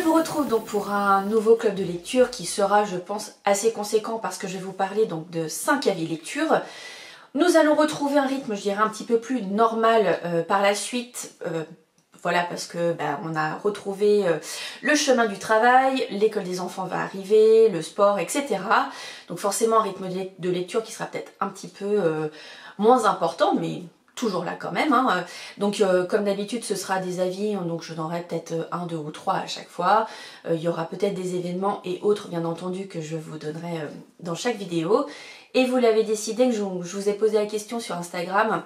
vous retrouve donc pour un nouveau club de lecture qui sera, je pense, assez conséquent parce que je vais vous parler donc de 5 avis lecture. Nous allons retrouver un rythme, je dirais, un petit peu plus normal par la suite. Voilà, parce que on a retrouvé le chemin du travail, l'école des enfants va arriver, le sport, etc. Donc forcément un rythme de lecture qui sera peut-être un petit peu moins important, mais toujours là quand même. Hein. Donc comme d'habitude ce sera des avis, donc je donnerai peut-être 1, 2 ou 3 à chaque fois. Il y aura peut-être des événements et autres bien entendu que je vous donnerai dans chaque vidéo. Et vous l'avez décidé, que je vous ai posé la question sur Instagram,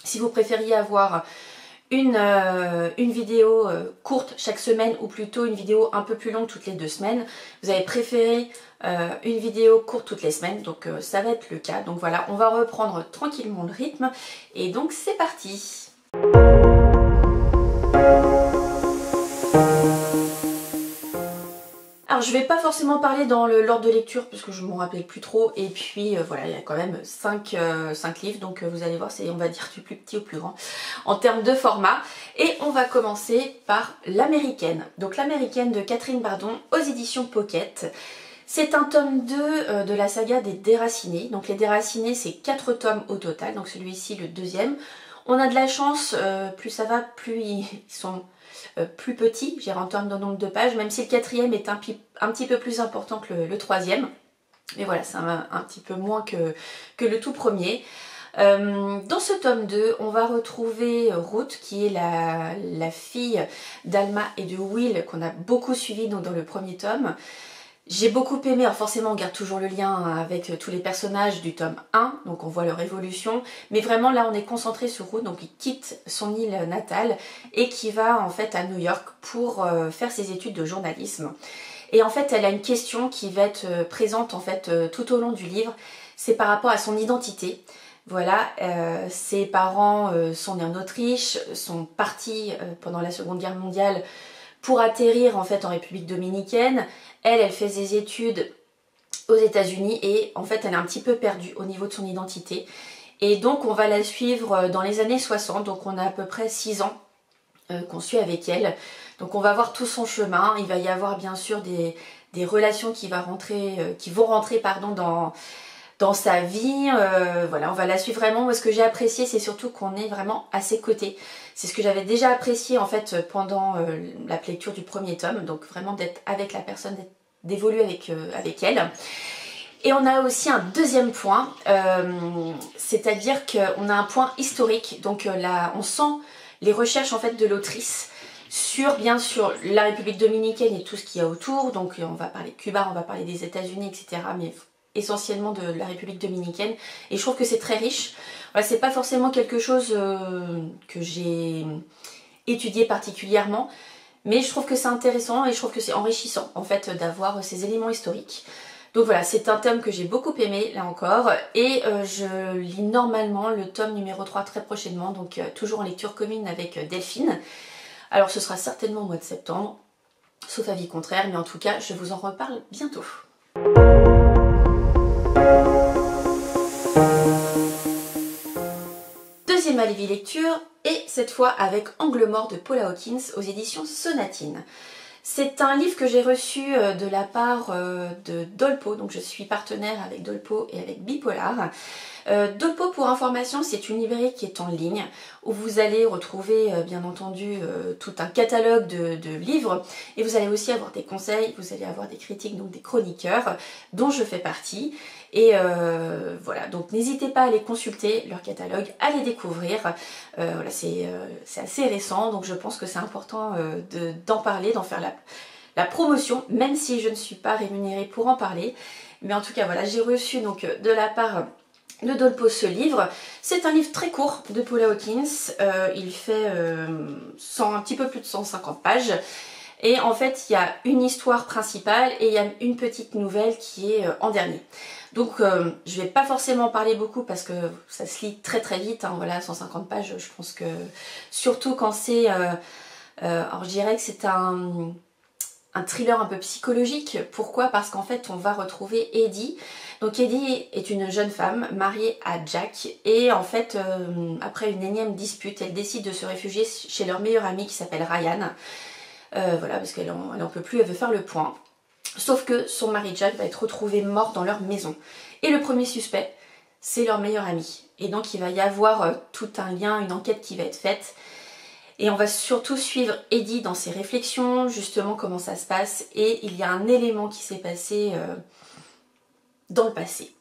si vous préfériez avoir une vidéo courte chaque semaine ou plutôt une vidéo un peu plus longue toutes les 2 semaines. Vous avez préféré une vidéo courte toutes les semaines, donc ça va être le cas. Donc voilà, on va reprendre tranquillement le rythme et donc c'est parti. Alors je vais pas forcément parler dans l'ordre de lecture parce que je m'en rappelle plus trop, et puis voilà, il y a quand même 5 livres, donc vous allez voir, c'est on va dire du plus petit au plus grand en termes de format. Et on va commencer par l'américaine. Donc l'américaine de Catherine Bardon aux éditions Pocket. C'est un tome 2 de la saga des Déracinés. Donc les Déracinés, c'est 4 tomes au total, donc celui-ci le deuxième. On a de la chance, plus ça va, plus ils sont plus petits, j'ai en termes de nombre de pages, même si le quatrième est un petit peu plus important que le troisième. Mais voilà, c'est un petit peu moins que le tout premier. Dans ce tome 2, on va retrouver Ruth, qui est la fille d'Alma et de Will, qu'on a beaucoup suivi donc, dans le premier tome. J'ai beaucoup aimé, alors forcément on garde toujours le lien avec tous les personnages du tome 1, donc on voit leur évolution, mais vraiment là on est concentré sur Ruth, donc il quitte son île natale et qui va en fait à New York pour faire ses études de journalisme. Et en fait elle a une question qui va être présente en fait tout au long du livre, c'est par rapport à son identité. Voilà, ses parents sont nés en Autriche, sont partis pendant la Seconde Guerre mondiale pour atterrir en fait en République dominicaine. Elle fait ses études aux États-Unis et en fait elle est un petit peu perdue au niveau de son identité. Et donc on va la suivre dans les années 60, donc on a à peu près 6 ans qu'on suit avec elle. Donc on va voir tout son chemin, il va y avoir bien sûr des relations qui vont rentrer dans sa vie, voilà, on va la suivre vraiment. Moi, ce que j'ai apprécié, c'est surtout qu'on est vraiment à ses côtés. C'est ce que j'avais déjà apprécié en fait pendant la lecture du premier tome, donc vraiment d'être avec la personne, d'évoluer avec elle. Et on a aussi un deuxième point, c'est-à-dire qu'on a un point historique, donc là on sent les recherches en fait de l'autrice sur bien sûr la République dominicaine et tout ce qu'il y a autour, donc on va parler de Cuba, on va parler des États-Unis, etc. mais essentiellement de la République dominicaine, et je trouve que c'est très riche. Voilà, c'est pas forcément quelque chose que j'ai étudié particulièrement, mais je trouve que c'est intéressant et je trouve que c'est enrichissant en fait d'avoir ces éléments historiques. Donc voilà, c'est un tome que j'ai beaucoup aimé là encore, et je lis normalement le tome numéro 3 très prochainement, donc toujours en lecture commune avec Delphine. Alors ce sera certainement au mois de septembre, sauf avis contraire, mais en tout cas je vous en reparle bientôt. Deuxième avis lecture, et cette fois avec Angle mort de Paula Hawkins aux éditions Sonatine. C'est un livre que j'ai reçu de la part de Dolpo, donc je suis partenaire avec Dolpo et avec Bipolar. Dolpo, pour information, c'est une librairie qui est en ligne où vous allez retrouver bien entendu tout un catalogue de livres, et vous allez aussi avoir des conseils, vous allez avoir des critiques, donc des chroniqueurs dont je fais partie. Et voilà, donc n'hésitez pas à les consulter, leur catalogue, à les découvrir. Voilà, c'est assez récent, donc je pense que c'est important d'en parler, d'en faire la promotion, même si je ne suis pas rémunérée pour en parler. Mais en tout cas, voilà, j'ai reçu donc de la part de Dolpo ce livre. C'est un livre très court de Paula Hawkins, il fait un petit peu plus de 150 pages. Et en fait, il y a une histoire principale et il y a une petite nouvelle qui est en dernier. Donc je vais pas forcément parler beaucoup parce que ça se lit très très vite, hein, voilà, 150 pages, je pense que surtout quand c'est, alors je dirais que c'est un thriller un peu psychologique. Pourquoi? Parce qu'en fait on va retrouver Eddie. Donc Eddie est une jeune femme mariée à Jack, et en fait après une énième dispute, elle décide de se réfugier chez leur meilleur ami qui s'appelle Ryan. voilà, parce qu'elle en peut plus, elle veut faire le point. Sauf que son mari Jack va être retrouvé mort dans leur maison. Et le premier suspect, c'est leur meilleur ami. Et donc il va y avoir tout un lien, une enquête qui va être faite. Et on va surtout suivre Eddie dans ses réflexions, justement comment ça se passe. Et il y a un élément qui s'est passé dans le passé.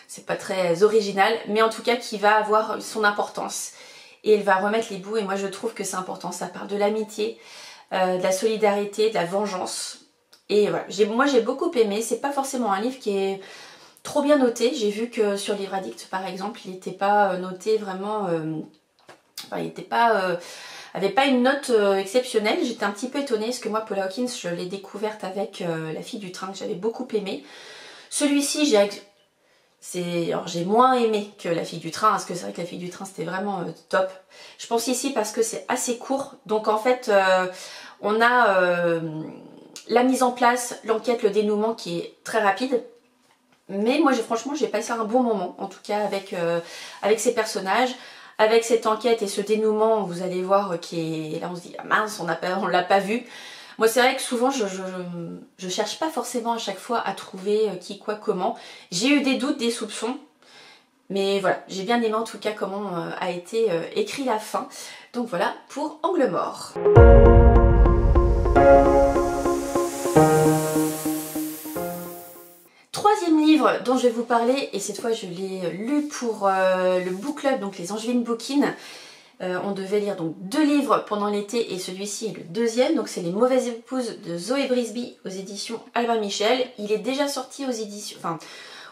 C'est pas très original, mais en tout cas qui va avoir son importance. Et elle va remettre les bouts, et moi je trouve que c'est important. Ça parle de l'amitié, de la solidarité, de la vengeance. Et voilà, moi j'ai beaucoup aimé. C'est pas forcément un livre qui est trop bien noté. J'ai vu que sur Livre Addict par exemple, il n'était pas noté vraiment... enfin, il n'était pas... avait pas une note exceptionnelle. J'étais un petit peu étonnée parce que moi Paula Hawkins je l'ai découverte avec La fille du train que j'avais beaucoup aimé. Celui-ci j'ai moins aimé que La fille du train, parce que c'est vrai que La fille du train c'était vraiment top. Je pense ici parce que c'est assez court, donc en fait on a la mise en place, l'enquête, le dénouement qui est très rapide. Mais moi franchement j'ai passé un bon moment, en tout cas avec ces personnages, avec cette enquête et ce dénouement, vous allez voir qui est... Là on se dit ah mince, on l'a pas vu. Moi c'est vrai que souvent je cherche pas forcément à chaque fois à trouver qui, quoi, comment. J'ai eu des doutes, des soupçons. Mais voilà, j'ai bien aimé en tout cas comment a été écrit la fin. Donc voilà pour Angle mort. Troisième livre dont je vais vous parler, et cette fois je l'ai lu pour le book club, donc les Angevines Bookin. On devait lire donc 2 livres pendant l'été et celui-ci est le deuxième. Donc c'est Les mauvaises épouses de Zoé Brisby aux éditions Albin Michel. Il est déjà sorti aux éditions, enfin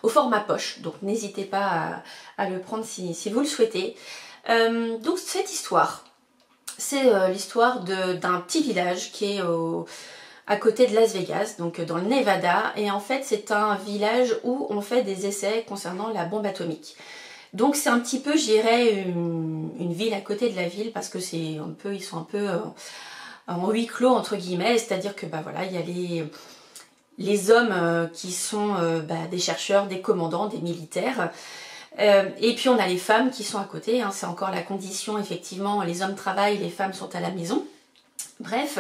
au format poche, donc n'hésitez pas à le prendre si vous le souhaitez. Donc cette histoire, c'est l'histoire d'un petit village qui est à côté de Las Vegas, donc dans le Nevada. Et en fait c'est un village où on fait des essais concernant la bombe atomique. Donc c'est un petit peu, je dirais, une ville à côté de la ville, parce que c'est un peu, ils sont un peu en huis clos entre guillemets, c'est-à-dire que bah voilà, il y a les hommes qui sont des chercheurs, des commandants, des militaires, et puis on a les femmes qui sont à côté, hein, c'est encore la condition, effectivement, les hommes travaillent, les femmes sont à la maison, bref.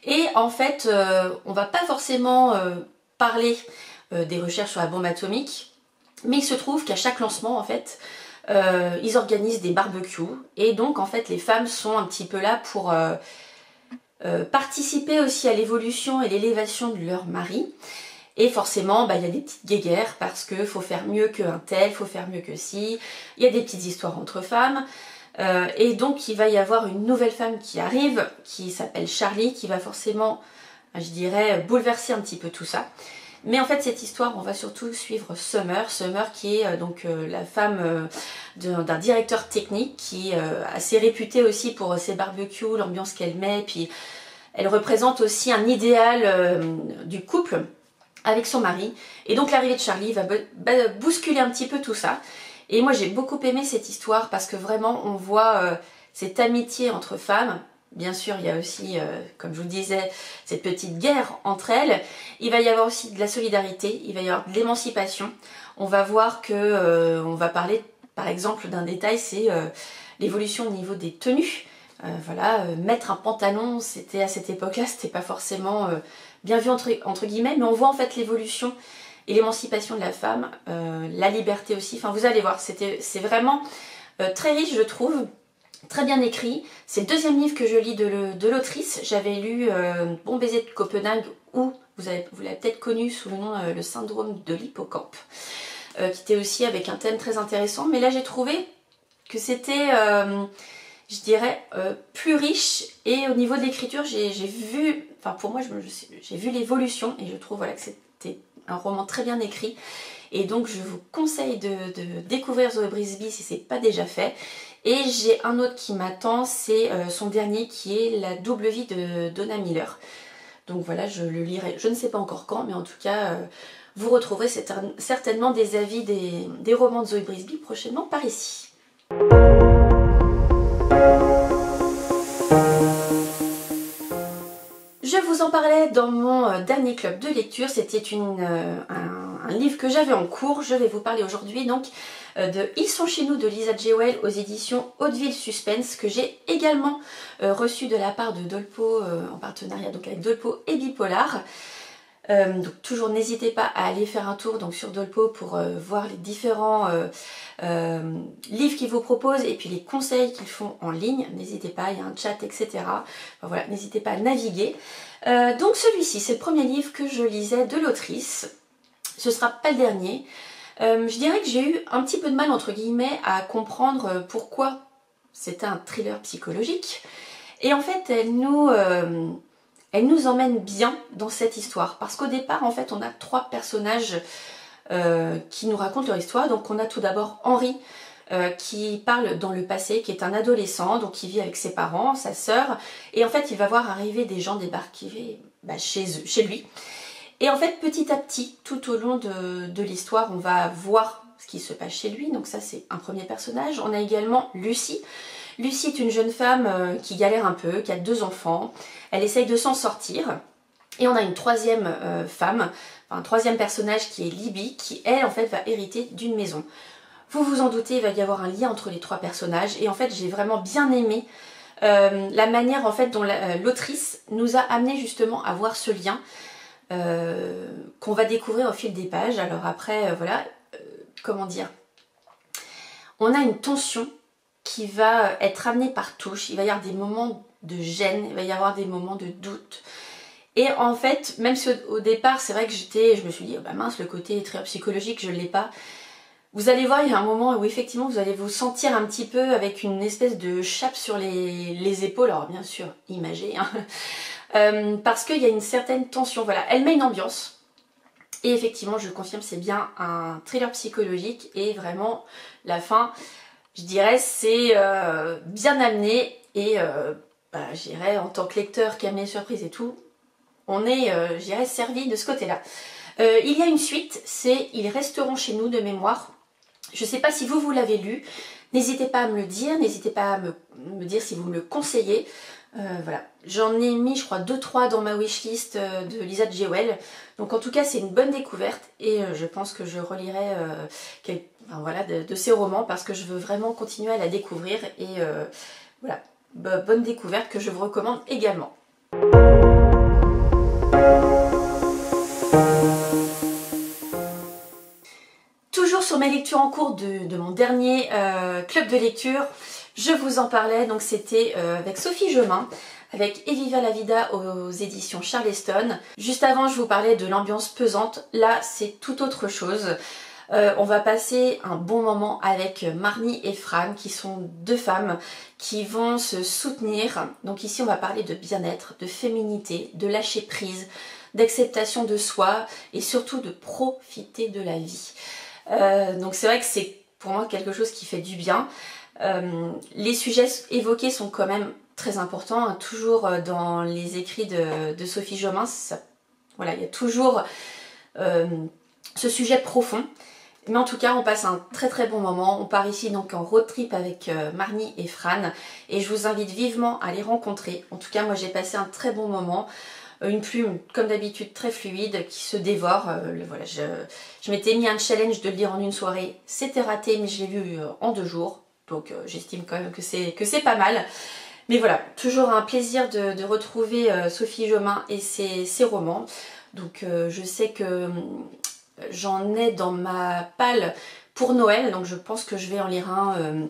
Et en fait, on va pas forcément parler des recherches sur la bombe atomique. Mais il se trouve qu'à chaque lancement, en fait, ils organisent des barbecues. Et donc, en fait, les femmes sont un petit peu là pour participer aussi à l'évolution et l'élévation de leur mari. Et forcément, il y a des petites guéguerres parce qu'il faut faire mieux qu'un tel, il faut faire mieux que ci. Il y a des petites histoires entre femmes. Et donc, il va y avoir une nouvelle femme qui arrive, qui s'appelle Charlie, qui va forcément, je dirais, bouleverser un petit peu tout ça. Mais en fait cette histoire, on va surtout suivre Summer. Summer qui est donc la femme d'un directeur technique qui est assez réputé aussi pour ses barbecues, l'ambiance qu'elle met. Puis elle représente aussi un idéal du couple avec son mari. Et donc l'arrivée de Charlie va bousculer un petit peu tout ça. Et moi j'ai beaucoup aimé cette histoire parce que vraiment on voit cette amitié entre femmes. Bien sûr, il y a aussi, comme je vous disais, cette petite guerre entre elles. Il va y avoir aussi de la solidarité, il va y avoir de l'émancipation. On va voir que, on va parler par exemple d'un détail, c'est l'évolution au niveau des tenues. Voilà, mettre un pantalon, c'était à cette époque-là, c'était pas forcément bien vu entre guillemets, mais on voit en fait l'évolution et l'émancipation de la femme, la liberté aussi. Enfin, vous allez voir, c'est vraiment très riche, je trouve. Très bien écrit. C'est le deuxième livre que je lis de l'autrice. J'avais lu Bon baiser de Copenhague, ou vous l'avez peut-être connu sous le nom Le syndrome de l'hippocampe, qui était aussi avec un thème très intéressant. Mais là j'ai trouvé que c'était, je dirais, plus riche. Et au niveau de l'écriture, j'ai vu, enfin pour moi j'ai vu l'évolution, et je trouve voilà, que c'était un roman très bien écrit. Et donc je vous conseille de découvrir Zoé Brisby si ce n'est pas déjà fait. Et j'ai un autre qui m'attend, c'est son dernier qui est La double vie de Donna Miller. Donc voilà, je le lirai, je ne sais pas encore quand, mais en tout cas, vous retrouverez certainement des avis des romans de Zoé Brisby prochainement par ici. Je vous en parlais dans mon dernier club de lecture, c'était un un livre que j'avais en cours. Je vais vous parler aujourd'hui donc de Ils sont chez nous de Lisa Jewell aux éditions Hauteville Suspense, que j'ai également reçu de la part de Dolpo en partenariat donc avec Dolpo et Bipolar. Donc toujours n'hésitez pas à aller faire un tour donc sur Dolpo pour voir les différents livres qu'ils vous proposent et puis les conseils qu'ils font en ligne. N'hésitez pas, il y a un chat, etc. Enfin, voilà, n'hésitez pas à naviguer. Donc celui-ci, c'est le premier livre que je lisais de l'autrice. Ce sera pas le dernier. Je dirais que j'ai eu un petit peu de mal, entre guillemets, à comprendre pourquoi c'était un thriller psychologique. Et en fait, elle nous emmène bien dans cette histoire. Parce qu'au départ, en fait, on a trois personnages qui nous racontent leur histoire. Donc on a tout d'abord Henri, qui parle dans le passé, qui est un adolescent, donc qui vit avec ses parents, sa sœur. Et en fait, il va voir arriver des gens débarquer chez lui. Et en fait, petit à petit, tout au long de l'histoire, on va voir ce qui se passe chez lui. Donc ça, c'est un premier personnage. On a également Lucie. Lucie est une jeune femme qui galère un peu, qui a 2 enfants. Elle essaye de s'en sortir. Et on a une troisième femme, enfin, un troisième personnage qui est Libby, qui, elle, en fait, va hériter d'une maison. Vous vous en doutez, il va y avoir un lien entre les 3 personnages. Et en fait, j'ai vraiment bien aimé la manière, en fait, dont l'autrice nous a amené justement à voir ce lien. Qu'on va découvrir au fil des pages. Alors après, voilà, comment dire, on a une tension qui va être amenée par touche. Il va y avoir des moments de gêne, il va y avoir des moments de doute. Et en fait, même si au départ, c'est vrai que je me suis dit, oh bah mince, le côté très psychologique, je ne l'ai pas. Vous allez voir, il y a un moment où effectivement, vous allez vous sentir un petit peu avec une espèce de chape sur les épaules. Alors bien sûr, imagée, hein. Parce qu'il y a une certaine tension, voilà, elle met une ambiance et effectivement je confirme, c'est bien un thriller psychologique et vraiment la fin, je dirais, c'est bien amené et je dirais en tant que lecteur qui aime les surprises et tout, on est, je dirais, servi de ce côté-là. Il y a une suite, c'est Ils resteront chez nous de mémoire. Je ne sais pas si vous l'avez lu, n'hésitez pas à me le dire, n'hésitez pas à me dire si vous me le conseillez. Voilà, j'en ai mis je crois 2-3 dans ma wishlist de Lisa Jewell, donc en tout cas c'est une bonne découverte et je pense que je relirai voilà, de ces romans parce que je veux vraiment continuer à la découvrir et voilà, bonne découverte que je vous recommande également. Toujours sur mes lectures en cours de mon dernier club de lecture, je vous en parlais, donc c'était avec Sophie Jomain, avec Et Viva la Vida aux éditions Charleston. Juste avant, je vous parlais de l'ambiance pesante. Là, c'est tout autre chose. On va passer un bon moment avec Marnie et Fran, qui sont 2 femmes qui vont se soutenir. Donc ici, on va parler de bien-être, de féminité, de lâcher prise, d'acceptation de soi et surtout de profiter de la vie. Donc c'est vrai que c'est pour moi quelque chose qui fait du bien. Les sujets évoqués sont quand même très importants, hein, toujours dans les écrits de Sophie Jomain, voilà, il y a toujours ce sujet profond. Mais en tout cas, on passe un très très bon moment. On part ici donc en road trip avec Marnie et Fran et je vous invite vivement à les rencontrer. En tout cas, moi j'ai passé un très bon moment. Une plume, comme d'habitude, très fluide, qui se dévore. Voilà, je m'étais mis un challenge de le lire en une soirée. C'était raté, mais je l'ai lu en 2 jours. Donc j'estime quand même que c'est pas mal. Mais voilà, toujours un plaisir de retrouver Sophie Jomain et ses romans. Donc je sais que j'en ai dans ma palle pour Noël. Donc je pense que je vais en lire un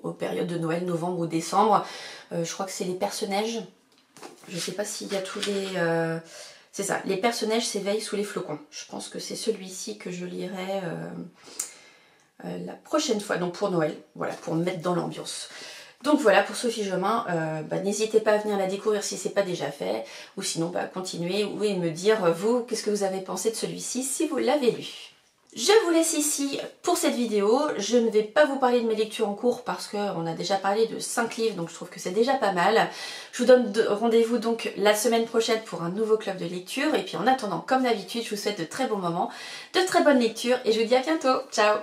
aux périodes de Noël, novembre ou décembre. Je crois que c'est Les Personnages. Je sais pas s'il y a tous les... c'est ça, Les Personnages s'éveillent sous les flocons. Je pense que c'est celui-ci que je lirai la prochaine fois, donc pour Noël, voilà, pour me mettre dans l'ambiance. Donc voilà pour Sophie Jomain, n'hésitez pas à venir la découvrir si c'est pas déjà fait, ou sinon continuez et me dire vous, qu'est-ce que vous avez pensé de celui-ci si vous l'avez lu. Je vous laisse ici pour cette vidéo. Je ne vais pas vous parler de mes lectures en cours parce qu'on a déjà parlé de 5 livres, donc je trouve que c'est déjà pas mal. Je vous donne rendez-vous donc la semaine prochaine pour un nouveau club de lecture. Et puis en attendant, comme d'habitude, je vous souhaite de très bons moments, de très bonnes lectures et je vous dis à bientôt. Ciao!